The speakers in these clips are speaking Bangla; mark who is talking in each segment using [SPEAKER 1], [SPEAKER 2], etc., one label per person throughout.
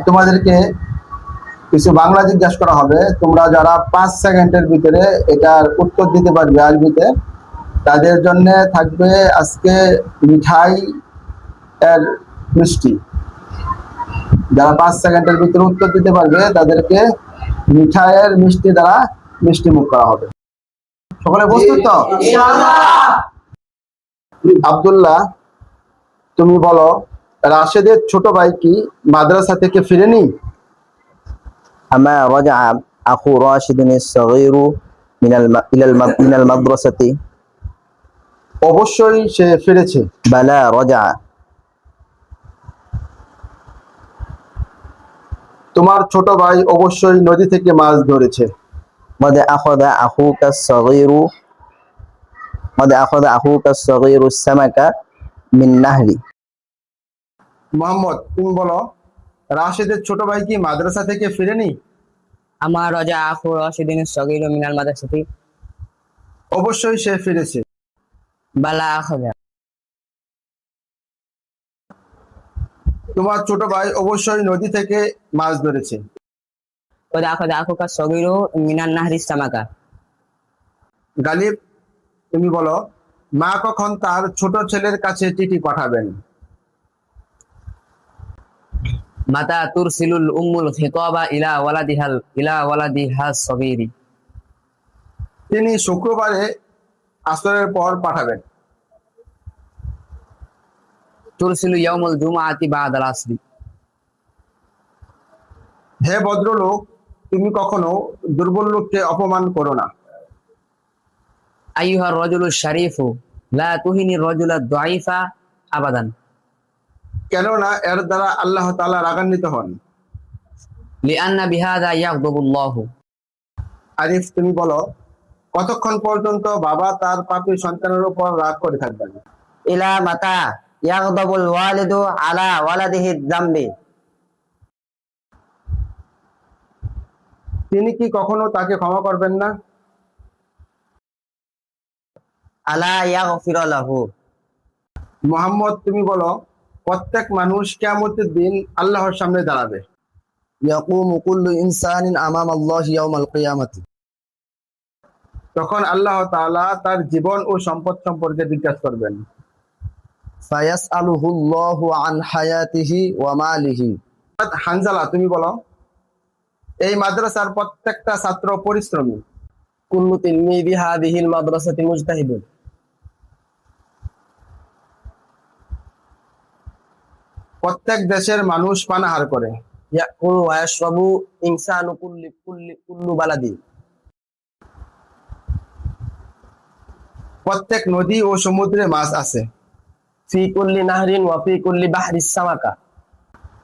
[SPEAKER 1] তোমাদেরকে কিছু বাংলা জিজ্ঞাসা করা হবে, তোমরা যারা 5 সেকেন্ডের ভিতরে এটার উত্তর দিতে পারবে আরবিতে, তাদের জন্য থাকবে আজকে মিঠাই এর মিষ্টি। যারা 5 সেকেন্ডের ভিতরে উত্তর দিতে পারবে তাদেরকে মিঠাইয়ের মিষ্টি দ্বারা মিষ্টি মুখ করা হবে। সকলে প্রস্তুত তো? আব্দুল্লাহ, তুমি বলো, রাশেদের ছোট ভাই কি মাদ্রাসা থেকে ফিরেনি?
[SPEAKER 2] أما رجع أخو راشد الصغير من المدرسة؟
[SPEAKER 1] অবশ্যই সে ফিরেছে।
[SPEAKER 2] بلى رجع।
[SPEAKER 1] তোমার ছোট ভাই অবশ্যই নদী থেকে মাছ ধরেছে।
[SPEAKER 2] قد أخذ أخوك الصغير السمك من نهر।
[SPEAKER 1] মোহাম্মদ, তুমি বলো, রাশেদের ছোট ভাই কি মাদ্রাসা থেকে ফিরেনি?
[SPEAKER 3] أما رجع أخو راشد الصغير من المدرسة؟
[SPEAKER 1] অবশ্যই সে ফিরেছে।
[SPEAKER 3] بلى أخذ।
[SPEAKER 1] তোমার ছোট ভাই অবশ্যই নদী থেকে মাছ ধরেছে।
[SPEAKER 3] قد أخذ أخوك الصغير من النهر السمك।
[SPEAKER 1] গালিব, তুমি বলো, মা কখন তার ছোট ছেলের কাছে চিঠি পাঠাবেন?
[SPEAKER 3] متى ترسل الأم الخطاب إلى ولدها الصغير؟
[SPEAKER 1] তিনি শুক্রবারে আসরের পর পাঠাবেন।
[SPEAKER 3] ترسل يوم الجمعة بعد العصر।
[SPEAKER 1] হে ভদ্রলোক, তুমি কখনো দুর্বল লোককে অপমান করো না।
[SPEAKER 3] أيها الرجل الشريف لا تهن الرجل الضعيف أبدا।
[SPEAKER 1] কেননা এর দ্বারা আল্লাহ তাআলা রাগান্বিত হন।
[SPEAKER 3] لأن بهذا يغضب الله।
[SPEAKER 1] আরিফ, তুমি বলো, কতক্ষণ পর্যন্ত বাবা তার পাপী সন্তানের উপর রাগ করে থাকবেন?
[SPEAKER 2] إلى متى يغضب الوالد على ولده الذنب؟
[SPEAKER 1] তিনি কি কখনো তাকে ক্ষমা করবেন না?
[SPEAKER 2] ألا يغفر له؟
[SPEAKER 1] মোহাম্মদ, তুমি বলো, প্রত্যেক মানুষ কিয়ামতের দিন আল্লাহর সামনে দাঁড়াবে।
[SPEAKER 2] يقوم كل إنسان أمام الله يوم القيامة।
[SPEAKER 1] তখন আল্লাহ তাআলা তার জীবন ও সম্পদ সম্পর্কে জিজ্ঞাসা করবেন।
[SPEAKER 2] فيسأله الله عن حياته وماله।
[SPEAKER 1] হানজালা, তুমি বলো, এই মাদ্রাসার প্রত্যেকটা ছাত্র পরিশ্রমী।
[SPEAKER 2] كل تلميذ هذه المدرسة مجتهد।
[SPEAKER 1] প্রত্যেক দেশের মানুষ পানাহার করে।
[SPEAKER 2] يأكل ويشرب إنسان كل بلد।
[SPEAKER 1] প্রত্যেক নদী ও সমুদ্রে মাছ আছে।
[SPEAKER 2] في كل نهر وفي كل بحر السمكة।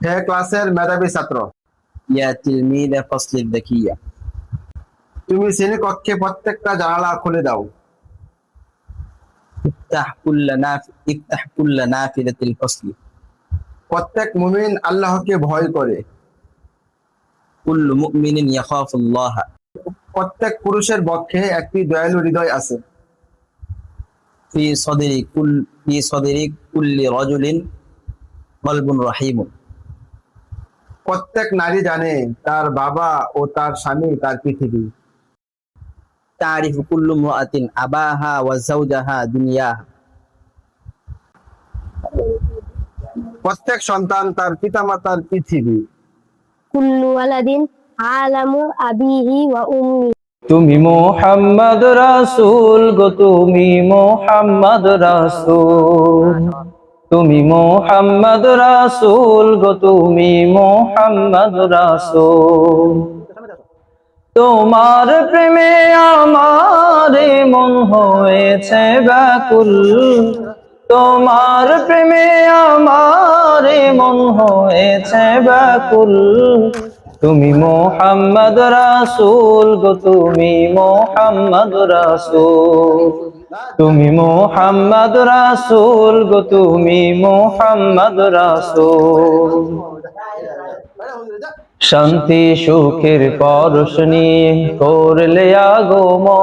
[SPEAKER 1] হে ক্লাসের মেধাবী ছাত্র,
[SPEAKER 2] يا تلميذ فصل الذكية،
[SPEAKER 1] তুমি শ্রেণীকক্ষে প্রত্যেকটা জানালা খুলে দাও।
[SPEAKER 2] افتح كل نافذة الفصل।
[SPEAKER 1] প্রত্যেক মুমিন আল্লাহকে ভয় করে।
[SPEAKER 2] كل مؤمن يخاف الله।
[SPEAKER 1] প্রত্যেক পুরুষের বক্ষে একটি দয়ালু হৃদয় আছে।
[SPEAKER 2] في صدر كل رجل قلب رحيم।
[SPEAKER 1] প্রত্যেক নারী জানে তার বাবা ও তার স্বামী তার পৃথিবী।
[SPEAKER 2] تعرف كل امرأة أباها وزوجها دنياها।
[SPEAKER 1] প্রত্যেক সন্তান তার পিতামাতার পৃথিবী।
[SPEAKER 4] كل ولد عالم أبيه وأمه।
[SPEAKER 5] তুমি মোহাম্মদ রাসূল গো, তুমি মোহাম্মদ রাসূল, তুমি মোহাম্মদ রাসূল গো, তুমি মোহাম্মদ রাসূল। তোমার প্রেমে আমার মন হয়েছে ব্যাকুল, তোমার প্রেমে আমার মন হয়েছে ব্যাকুল। তুমি মোহাম্মদ রাসূল গো, তুমি মোহাম্মদ রাসূল, তুমি মোহাম্মদ রাসূল গো, তুমি মোহাম্মদ রাসূল। শান্তি সুখের পরশ নিয়ে করলে আগমন।